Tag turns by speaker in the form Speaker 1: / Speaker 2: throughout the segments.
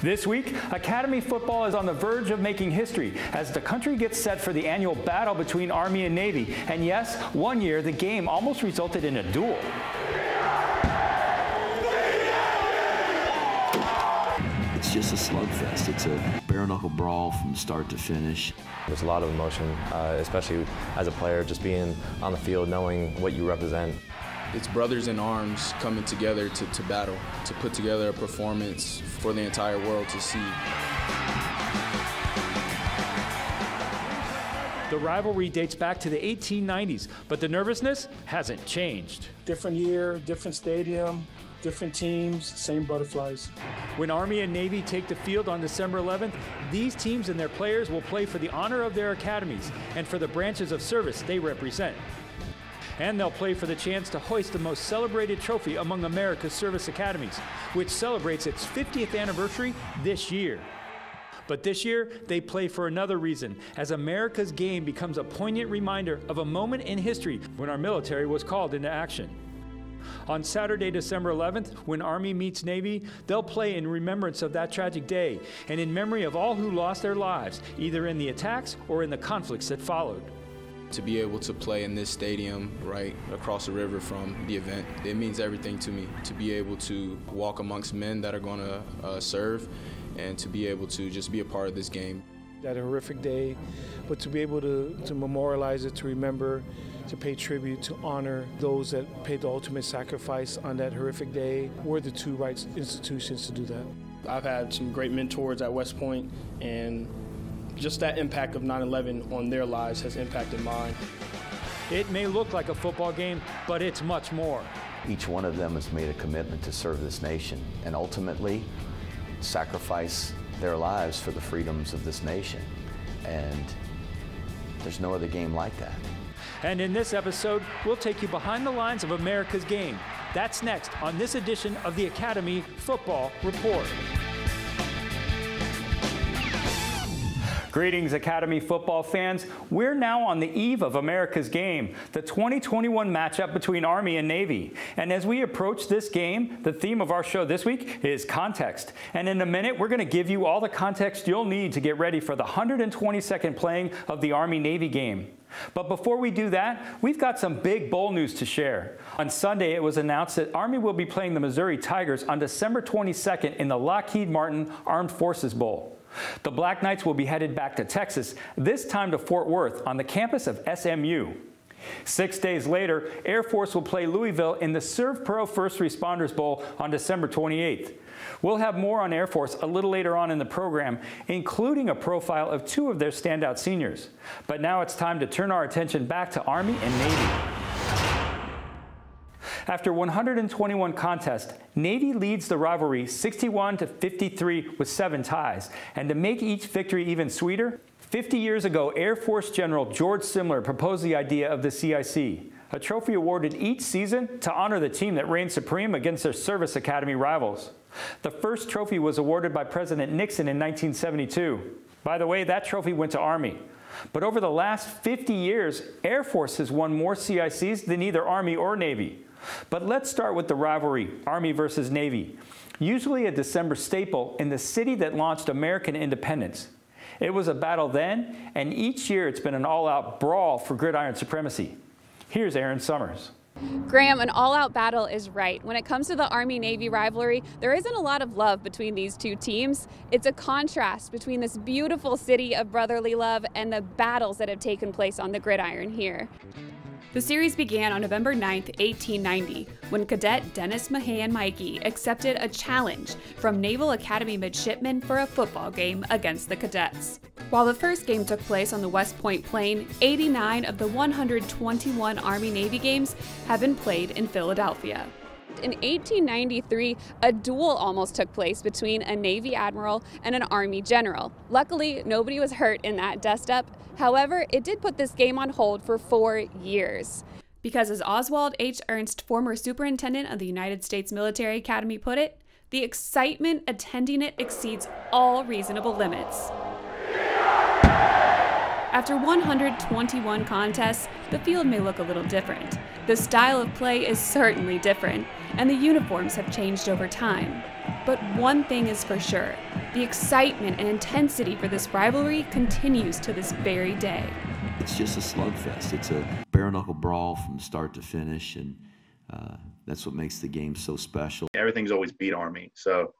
Speaker 1: This week, Academy football is on the verge of making history as the country gets set for the annual battle between Army and Navy. And yes, one year the game almost resulted in a duel.
Speaker 2: It's just a slugfest. It's a bare-knuckle brawl from start to finish.
Speaker 3: There's a lot of emotion, especially as a player, just being on the field, knowing what you represent.
Speaker 4: It's brothers in arms coming together to battle, to put together a performance for the entire world to see.
Speaker 1: The rivalry dates back to the 1890s, but the nervousness hasn't changed.
Speaker 5: Different year, different stadium, different teams, same butterflies.
Speaker 1: When Army and Navy take the field on December 11th, these teams and their players will play for the honor of their academies and for the branches of service they represent. And they'll play for the chance to hoist the most celebrated trophy among America's service academies, which celebrates its 50th anniversary this year. But this year, they play for another reason, as America's game becomes a poignant reminder of a moment in history when our military was called into action. On Saturday, December 11th, when Army meets Navy, they'll play in remembrance of that tragic day and in memory of all who lost their lives, either in the attacks or in the conflicts that followed.
Speaker 4: To be able to play in this stadium right across the river from the event, it means everything to me. To be able to walk amongst men that are going to serve and to be able to just be a part of this game.
Speaker 5: That horrific day, but to be able to memorialize it, to remember, to pay tribute, to honor those that paid the ultimate sacrifice on that horrific day. We're the two right institutions to do that.
Speaker 6: I've had some great mentors at West Point, and just that impact of 9/11 on their lives has impacted mine.
Speaker 1: It may look like a football game, but it's much more.
Speaker 2: Each one of them has made a commitment to serve this nation and ultimately sacrifice their lives for the freedoms of this nation. And there's no other game like that.
Speaker 1: And in this episode, we'll take you behind the lines of America's game. That's next on this edition of the Academy Football Report. Greetings, Academy football fans. We're now on the eve of America's game, the 2021 matchup between Army and Navy. And as we approach this game, the theme of our show this week is context. And in a minute, we're going to give you all the context you'll need to get ready for the 122nd playing of the Army-Navy game. But before we do that, we've got some big bowl news to share. On Sunday, it was announced that Army will be playing the Missouri Tigers on December 22nd in the Lockheed Martin Armed Forces Bowl. The Black Knights will be headed back to Texas, this time to Fort Worth on the campus of SMU. 6 days later, Air Force will play Louisville in the ServPro First Responders Bowl on December 28th. We'll have more on Air Force a little later on in the program, including a profile of two of their standout seniors. But now it's time to turn our attention back to Army and Navy. After 121 contests, Navy leads the rivalry 61-53 with 7 ties. And to make each victory even sweeter, 50 years ago, Air Force General George Simler proposed the idea of the CIC, a trophy awarded each season to honor the team that reigned supreme against their service academy rivals. The first trophy was awarded by President Nixon in 1972. By the way, that trophy went to Army. But over the last 50 years, Air Force has won more CICs than either Army or Navy. But let's start with the rivalry, Army versus Navy, usually a December staple in the city that launched American independence. It was a battle then, and each year it's been an all-out brawl for gridiron supremacy. Here's Aaron Summers.
Speaker 7: Graham, an all-out battle is right. When it comes to the Army-Navy rivalry, there isn't a lot of love between these two teams. It's a contrast between this beautiful city of brotherly love and the battles that have taken place on the gridiron here. The series began on November 9, 1890, when Cadet Dennis Mahan Mikey accepted a challenge from Naval Academy midshipmen for a football game against the cadets. While the first game took place on the West Point Plain, 89 of the 121 Army-Navy games have been played in Philadelphia. In 1893, a duel almost took place between a Navy admiral and an Army general. Luckily, nobody was hurt in that dust-up. However, it did put this game on hold for 4 years. Because as Oswald H. Ernst, former superintendent of the United States Military Academy, put it, the excitement attending it exceeds all reasonable limits. After 121 contests, the field may look a little different. The style of play is certainly different, and the uniforms have changed over time. But one thing is for sure, The excitement and intensity for this rivalry continues to this very day.
Speaker 8: It's just a slugfest. It's a bare-knuckle brawl from start to finish, and that's what makes the game so special.
Speaker 9: Everything's always beat Army, so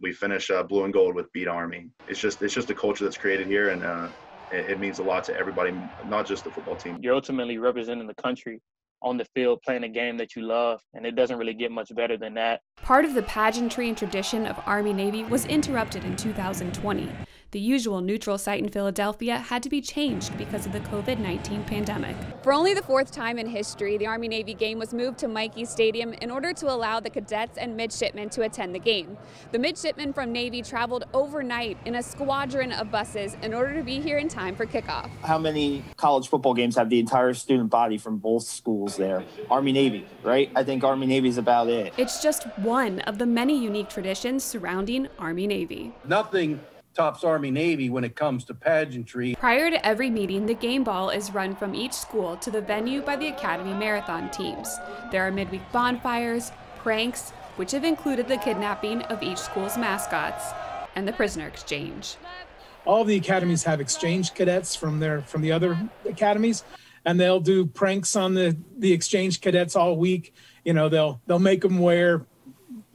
Speaker 9: we finish blue and gold with beat Army. It's just a culture that's created here, and it means a lot to everybody, not just the football team.
Speaker 10: You're ultimately representing the country on the field, playing a game that you love, and it doesn't really get much better than that.
Speaker 7: Part of the pageantry and tradition of Army-Navy was interrupted in 2020. The usual neutral site in Philadelphia had to be changed because of the COVID-19 pandemic. For only the fourth time in history, the Army-Navy game was moved to Mikey Stadium in order to allow the cadets and midshipmen to attend the game. The midshipmen from Navy traveled overnight in a squadron of buses in order to be here in time for kickoff.
Speaker 11: How many college football games have the entire student body from both schools there? Army-Navy, right? I think Army-Navy is about it.
Speaker 7: It's just one of the many unique traditions surrounding Army-Navy.
Speaker 12: Nothing tops Army-Navy when it comes to pageantry.
Speaker 7: Prior to every meeting, the game ball is run from each school to the venue by the Academy Marathon teams. There are midweek bonfires, pranks, which have included the kidnapping of each school's mascots, and the prisoner exchange.
Speaker 13: All the academies have exchange cadets from the other academies, and they'll do pranks on the exchange cadets all week. You know, they'll make them wear,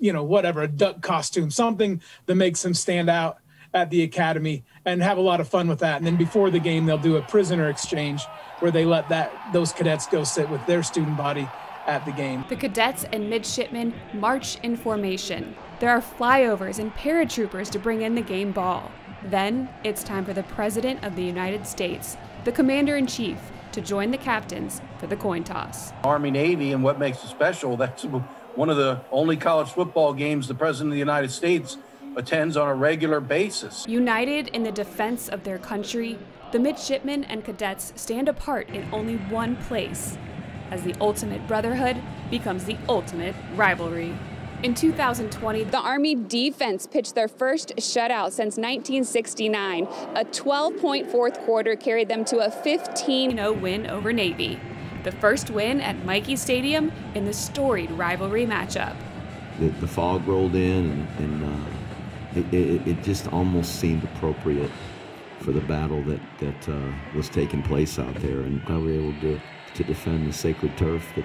Speaker 13: you know, whatever, a duck costume, something that makes them stand out at the academy, and have a lot of fun with that. And then before the game, they'll do a prisoner exchange where they let those cadets go sit with their student body at the game.
Speaker 7: The cadets and midshipmen march in formation. There are flyovers and paratroopers to bring in the game ball. Then it's time for the President of the United States, the Commander-in-Chief, to join the captains for the coin toss.
Speaker 12: Army-Navy, and what makes it special, that's one of the only college football games the President of the United States attends on a regular basis.
Speaker 7: United in the defense of their country, the midshipmen and cadets stand apart in only one place, as the ultimate brotherhood becomes the ultimate rivalry. In 2020, the Army defense pitched their first shutout since 1969. A 12-point fourth quarter carried them to a 15-0 win over Navy, the first win at Mikey Stadium in the storied rivalry matchup.
Speaker 8: The fog rolled in, and it just almost seemed appropriate for the battle that was taking place out there, and we were able to defend the sacred turf that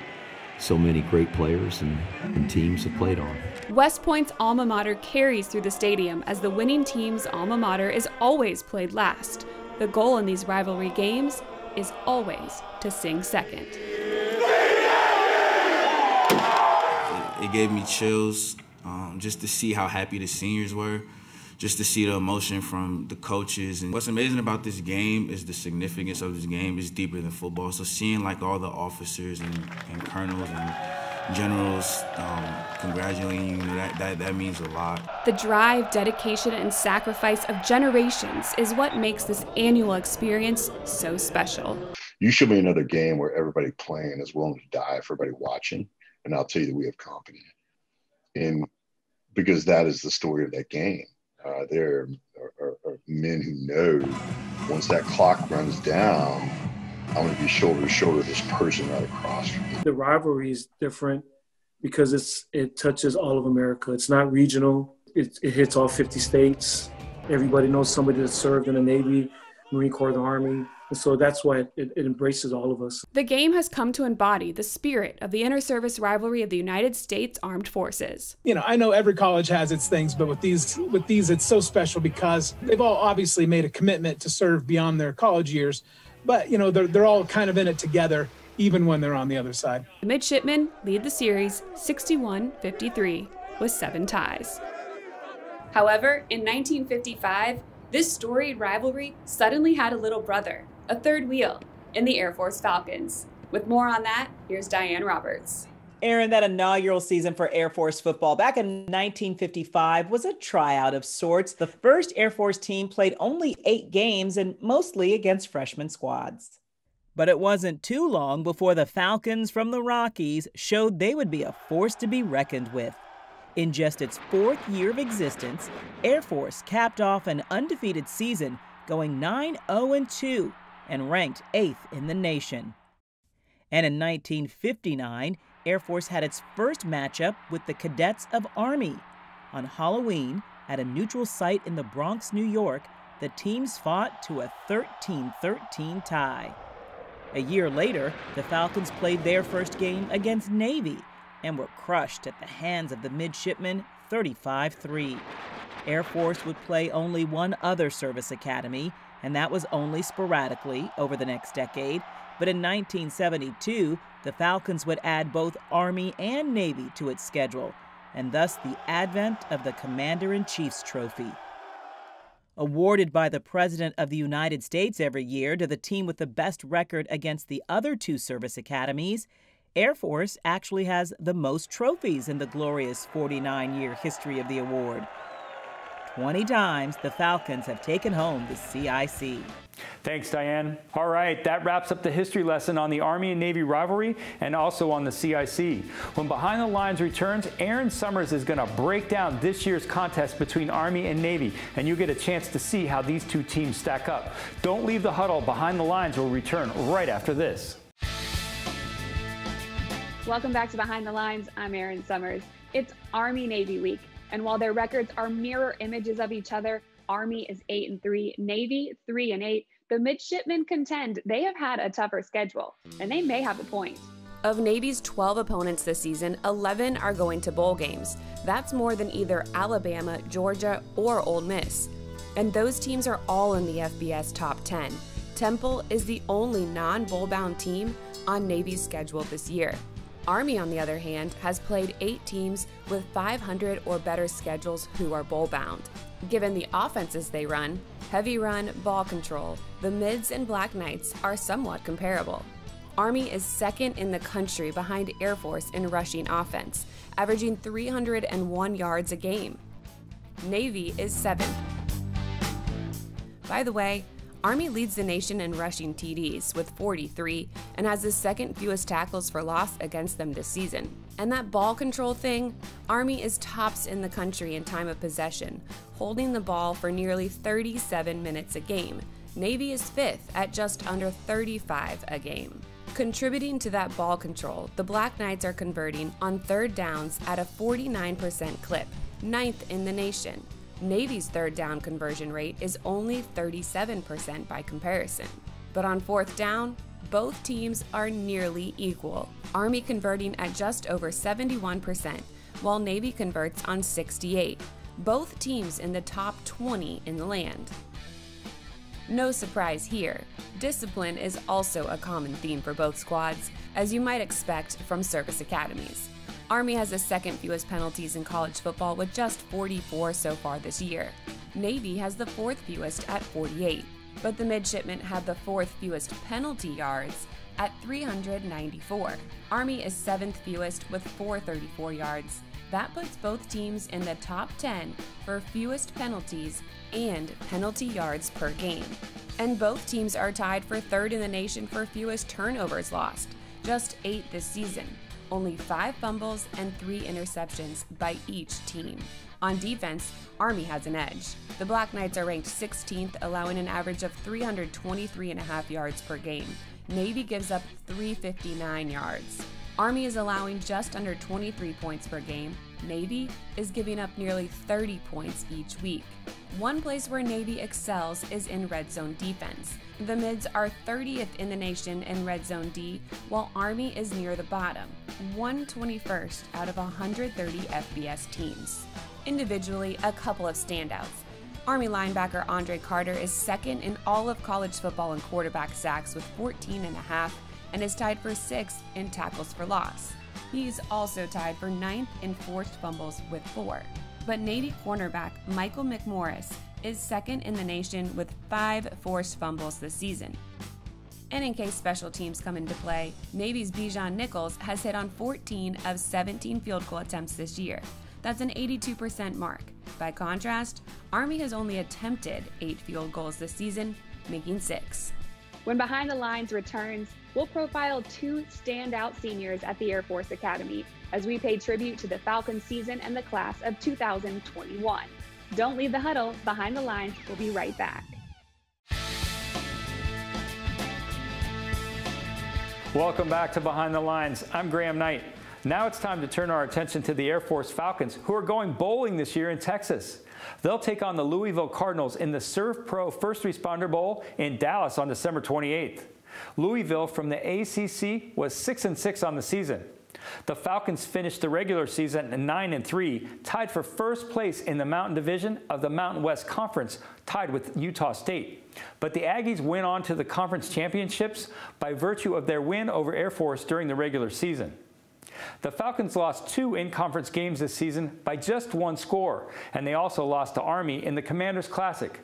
Speaker 8: so many great players and teams have played on.
Speaker 7: West Point's alma mater carries through the stadium as the winning team's alma mater is always played last. The goal in these rivalry games is always to sing second.
Speaker 14: It gave me chills just to see how happy the seniors were, just to see the emotion from the coaches. And what's amazing about this game is the significance of this game is deeper than football. So seeing like all the officers and colonels and generals congratulating you, that means a lot.
Speaker 7: The drive, dedication, and sacrifice of generations is what makes this annual experience so special.
Speaker 15: You show me another game where everybody playing is willing to die for everybody watching, and I'll tell you that we have company. And because that is the story of that game. There are men who know once that clock runs down, I'm going to be shoulder to shoulder with this person right across from me.
Speaker 5: The rivalry is different because it touches all of America. It's not regional. It hits all 50 states. Everybody knows somebody that served in the Navy, Marine Corps, the Army. And so that's why it embraces all of us.
Speaker 7: The game has come to embody the spirit of the inter-service rivalry of the United States Armed Forces.
Speaker 13: You know, I know every college has its things, but with these it's so special because they've all obviously made a commitment to serve beyond their college years. But, you know, they're all kind of in it together, even when they're on the other side.
Speaker 7: The midshipmen lead the series 61-53 with 7 ties. However, in 1955, this storied rivalry suddenly had a little brother, a third wheel, in the Air Force Falcons. With more on that, here's Diane Roberts.
Speaker 16: Aaron, that inaugural season for Air Force football back in 1955 was a tryout of sorts. The first Air Force team played only 8 games and mostly against freshman squads. But it wasn't too long before the Falcons from the Rockies showed they would be a force to be reckoned with. In just its 4th year of existence, Air Force capped off an undefeated season, going 9-0-2 and ranked 8th in the nation. And in 1959, Air Force had its first matchup with the Cadets of Army. On Halloween, At a neutral site in the Bronx, New York, the teams fought to a 13-13 tie. A year later, the Falcons played their first game against Navy and were crushed at the hands of the midshipmen 35-3. Air Force would play only one other service academy, and that was only sporadically over the next decade. But in 1972, the Falcons would add both Army and Navy to its schedule, and thus the advent of the Commander-in-Chief's Trophy. Awarded by the President of the United States every year to the team with the best record against the other two service academies, Air Force actually has the most trophies in the glorious 49-year history of the award. 20 times the Falcons have taken home the CIC.
Speaker 1: Thanks, Diane. All right, that wraps up the history lesson on the Army and Navy rivalry and also on the CIC. When Behind the Lines returns, Aaron Summers is going to break down this year's contest between Army and Navy, and you get a chance to see how these two teams stack up. Don't leave the huddle. Behind the Lines will return right after this.
Speaker 7: Welcome back to Behind the Lines. I'm Aaron Summers. It's Army-Navy week, and while their records are mirror images of each other, Army is 8-3, Navy 3-8. The midshipmen contend they have had a tougher schedule, and they may have a point.
Speaker 17: Of Navy's 12 opponents this season, 11 are going to bowl games. That's more than either Alabama, Georgia, or Ole Miss. And those teams are all in the FBS top 10. Temple is the only non-bowl-bound team on Navy's schedule this year. Army, on the other hand, has played 8 teams with 500 or better schedules who are bowl-bound. Given the offenses they run, heavy run, ball control, the Mids and Black Knights are somewhat comparable. Army is second in the country behind Air Force in rushing offense, averaging 301 yards a game. Navy is 7th. By the way, Army leads the nation in rushing TDs with 43 and has the second fewest tackles for loss against them this season. And that ball control thing, Army is tops in the country in time of possession, holding the ball for nearly 37 minutes a game. Navy is 5th at just under 35 a game. Contributing to that ball control, the Black Knights are converting on third downs at a 49% clip, 9th in the nation. Navy's third down conversion rate is only 37% by comparison. But on fourth down, both teams are nearly equal. Army converting at just over 71%, while Navy converts on 68%. Both teams in the top 20 in the land. No surprise here, discipline is also a common theme for both squads, as you might expect from service academies. Army has the second fewest penalties in college football with just 44 so far this year. Navy has the 4th fewest at 48, but the midshipmen have the 4th fewest penalty yards at 394. Army is 7th fewest with 434 yards. That puts both teams in the top 10 for fewest penalties and penalty yards per game. And both teams are tied for 3rd in the nation for fewest turnovers lost, just 8 this season. Only 5 fumbles and 3 interceptions by each team. On defense, Army has an edge. The Black Knights are ranked 16th, allowing an average of 323.5 yards per game. Navy gives up 359 yards. Army is allowing just under 23 points per game. Navy is giving up nearly 30 points each week. One place where Navy excels is in red zone defense. The Mids are 30th in the nation in red zone D, while Army is near the bottom, 121st out of 130 FBS teams. Individually, a couple of standouts. Army linebacker Andre Carter is 2nd in all of college football in quarterback sacks with 14.5 and is tied for 6th in tackles for loss. He's also tied for 9th in forced fumbles with 4. But Navy cornerback Michael McMorris is 2nd in the nation with 5 forced fumbles this season. And in case special teams come into play, Navy's Bijan Nichols has hit on 14 of 17 field goal attempts this year. That's an 82% mark. By contrast, Army has only attempted 8 field goals this season, making 6.
Speaker 7: When Behind the Lines returns, we'll profile 2 standout seniors at the Air Force Academy as we pay tribute to the Falcons season and the class of 2021. Don't leave the huddle. Behind the Lines will be right back.
Speaker 1: Welcome back to Behind the Lines. I'm Graham Knight. Now it's time to turn our attention to the Air Force Falcons, who are going bowling this year in Texas. They'll take on the Louisville Cardinals in the Serve Pro First Responder Bowl in Dallas on December 28th. Louisville from the ACC was 6-6 on the season. The Falcons finished the regular season at 9-3, tied for first place in the Mountain Division of the Mountain West Conference, tied with Utah State. But the Aggies went on to the conference championships by virtue of their win over Air Force during the regular season. The Falcons lost 2 in-conference games this season by just 1 score, and they also lost to Army in the Commanders Classic.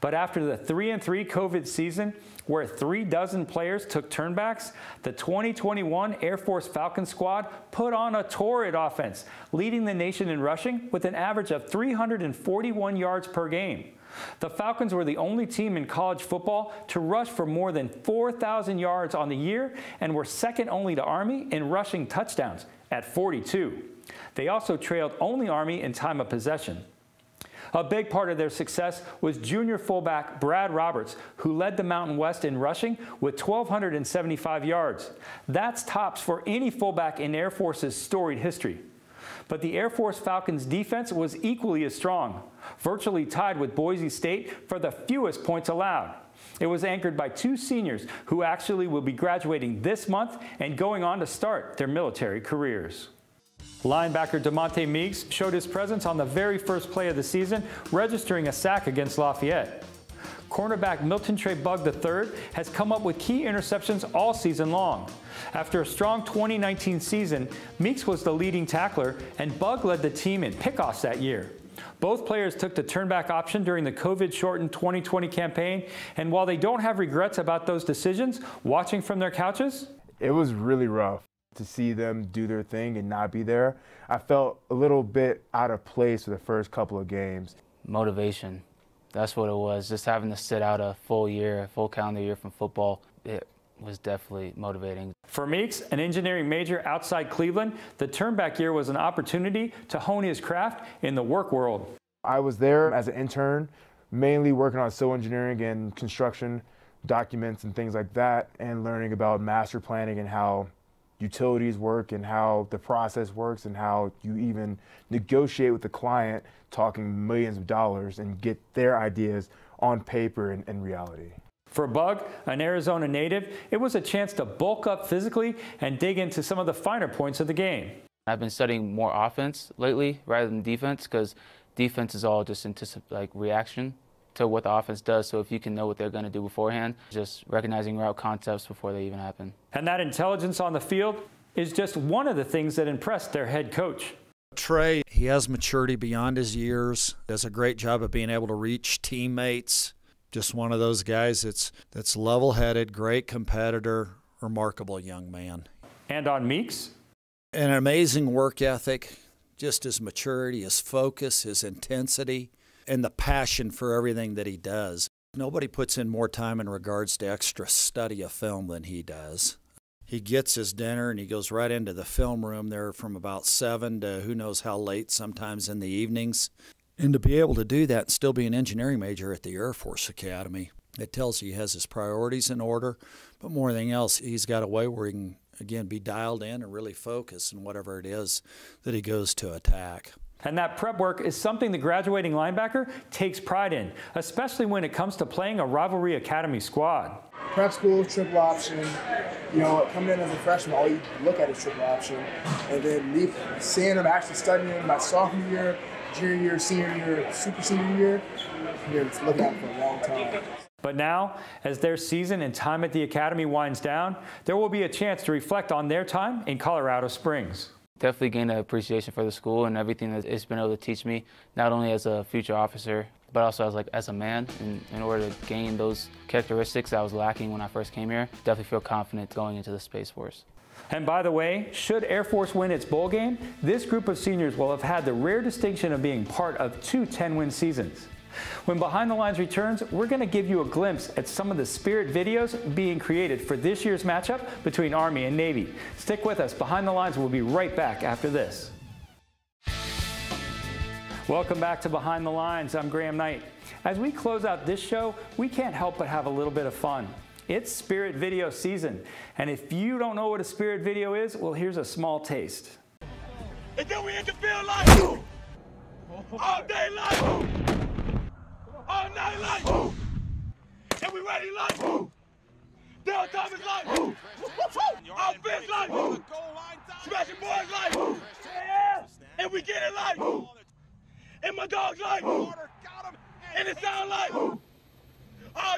Speaker 1: But after the 3-3 COVID season, where 36 players took turnbacks, the 2021 Air Force Falcons squad put on a torrid offense, leading the nation in rushing with an average of 341 yards per game. The Falcons were the only team in college football to rush for more than 4,000 yards on the year and were second only to Army in rushing touchdowns at 42. They also trailed only Army in time of possession. A big part of their success was junior fullback Brad Roberts, who led the Mountain West in rushing with 1,275 yards. That's tops for any fullback in Air Force's storied history. But the Air Force Falcons defense was equally as strong, virtually tied with Boise State for the fewest points allowed. It was anchored by 2 seniors who actually will be graduating this month and going on to start their military careers. Linebacker DeMonte Meeks showed his presence on the very first play of the season, registering a sack against Lafayette. Cornerback Milton Trey Bugg III has come up with key interceptions all season long. After a strong 2019 season, Meeks was the leading tackler, and Bugg led the team in pickoffs that year. Both players took the turnback option during the COVID-shortened 2020 campaign, and while they don't have regrets about those decisions, watching from their couches,
Speaker 18: it was really rough to see them do their thing and not be there. I felt a little bit out of place for the first couple of games.
Speaker 19: Motivation, that's what it was. Just having to sit out a full year, a full calendar year from football, it was definitely motivating.
Speaker 1: For Meeks, an engineering major outside Cleveland, the turnback year was an opportunity to hone his craft in the work world.
Speaker 18: I was there as an intern, mainly working on civil engineering and construction documents and things like that, and learning about master planning and how utilities work and how the process works and how you even negotiate with the client, talking millions of dollars, and get their ideas on paper and reality.
Speaker 1: For Bugg, an Arizona native, it was a chance to bulk up physically and dig into some of the finer points of the game.
Speaker 19: I've been studying more offense lately rather than defense, because defense is all just reaction to what the offense does. So if you can know what they're going to do beforehand, just recognizing route concepts before they even happen.
Speaker 1: And that intelligence on the field is just one of the things that impressed their head coach.
Speaker 20: Trey, he has maturity beyond his years, does a great job of being able to reach teammates. Just one of those guys that's level-headed, great competitor, remarkable young man.
Speaker 1: And on Meeks?
Speaker 20: An amazing work ethic, just his maturity, his focus, his intensity, and the passion for everything that he does. Nobody puts in more time in regards to extra study of film than he does. He gets his dinner and he goes right into the film room there from about 7 to who knows how late, sometimes in the evenings. And to be able to do that and still be an engineering major at the Air Force Academy, it tells you he has his priorities in order. But more than anything else, he's got a way where he can, again, be dialed in and really focus on whatever it is that he goes to attack.
Speaker 1: And that prep work is something the graduating linebacker takes pride in, especially when it comes to playing a rivalry academy squad.
Speaker 21: Prep school, triple option. You know, coming in as a freshman, all you look at is triple option. And then seeing them actually studying my sophomore year, junior year, senior year, super senior year, you're looking at it for a long time.
Speaker 1: But now, as their season and time at the academy winds down, there will be a chance to reflect on their time in Colorado Springs.
Speaker 19: Definitely gained an appreciation for the school and everything that it's been able to teach me, not only as a future officer, but also as a man. In order to gain those characteristics I was lacking when I first came here, definitely feel confident going into the Space Force.
Speaker 1: And by the way, should Air Force win its bowl game, this group of seniors will have had the rare distinction of being part of 2 10-win seasons. When Behind the Lines returns, we're going to give you a glimpse at some of the Spirit videos being created for this year's matchup between Army and Navy. Stick with us. Behind the Lines will be right back after this. Welcome back to Behind the Lines. I'm Graham Knight. As we close out this show, we can't help but have a little bit of fun. It's Spirit video season. And if you don't know what a Spirit video is, well, here's a small taste.
Speaker 3: And then we hit the field like all day like all night like and we ready like Dale Thomas like offense like smashing boys like and we get it like and my dogs like and it sound like all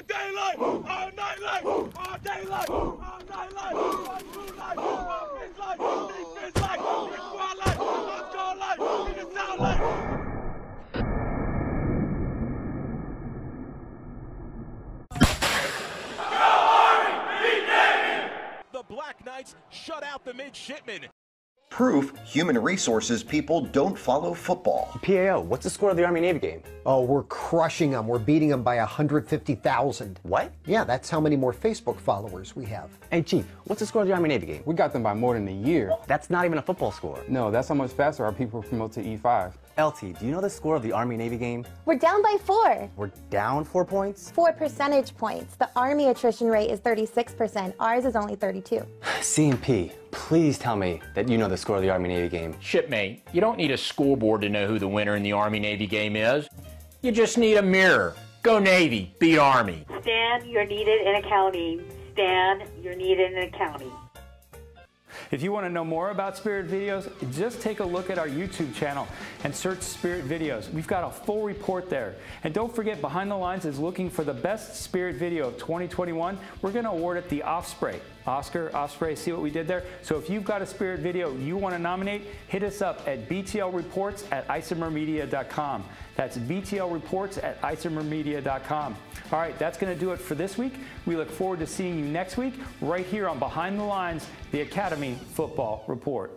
Speaker 3: day like all night like all day like all night like all blue like offense like defense like squad like let's go like and it sound like
Speaker 22: the Black Knights shut out the midshipmen.
Speaker 23: Proof human resources people don't follow football.
Speaker 24: PAO, what's the score of the Army-Navy game?
Speaker 25: Oh, we're crushing them. We're beating them by 150,000.
Speaker 24: What?
Speaker 25: Yeah, that's how many more Facebook followers we have.
Speaker 24: Hey, Chief, what's the score of the Army-Navy game?
Speaker 26: We got them by more than a year.
Speaker 24: That's not even a football score.
Speaker 26: No, that's how much faster our people promote to E5.
Speaker 24: LT, do you know the score of the Army-Navy game?
Speaker 27: We're down by 4.
Speaker 24: We're down 4 points?
Speaker 27: 4 percentage points. The Army attrition rate is 36%. Ours is only 32.
Speaker 24: C&P, please tell me that you know the score of the Army-Navy game.
Speaker 28: Shipmate, you don't need a scoreboard to know who the winner in the Army-Navy game is. You just need a mirror. Go Navy, beat Army.
Speaker 29: Stan, you're needed in accounting. Stan, you're needed in accounting.
Speaker 1: If you want to know more about Spirit Videos, just take a look at our YouTube channel and search Spirit Videos. We've got a full report there. And don't forget, Behind the Lines is looking for the best Spirit video of 2021. We're going to award it the Osprey. Osprey, see what we did there? So if you've got a Spirit video you want to nominate, hit us up at btlreports@isomermedia.com. That's btlreports@isomermedia.com. All right, that's going to do it for this week. We look forward to seeing you next week right here on Behind the Lines, the Academy Football Report.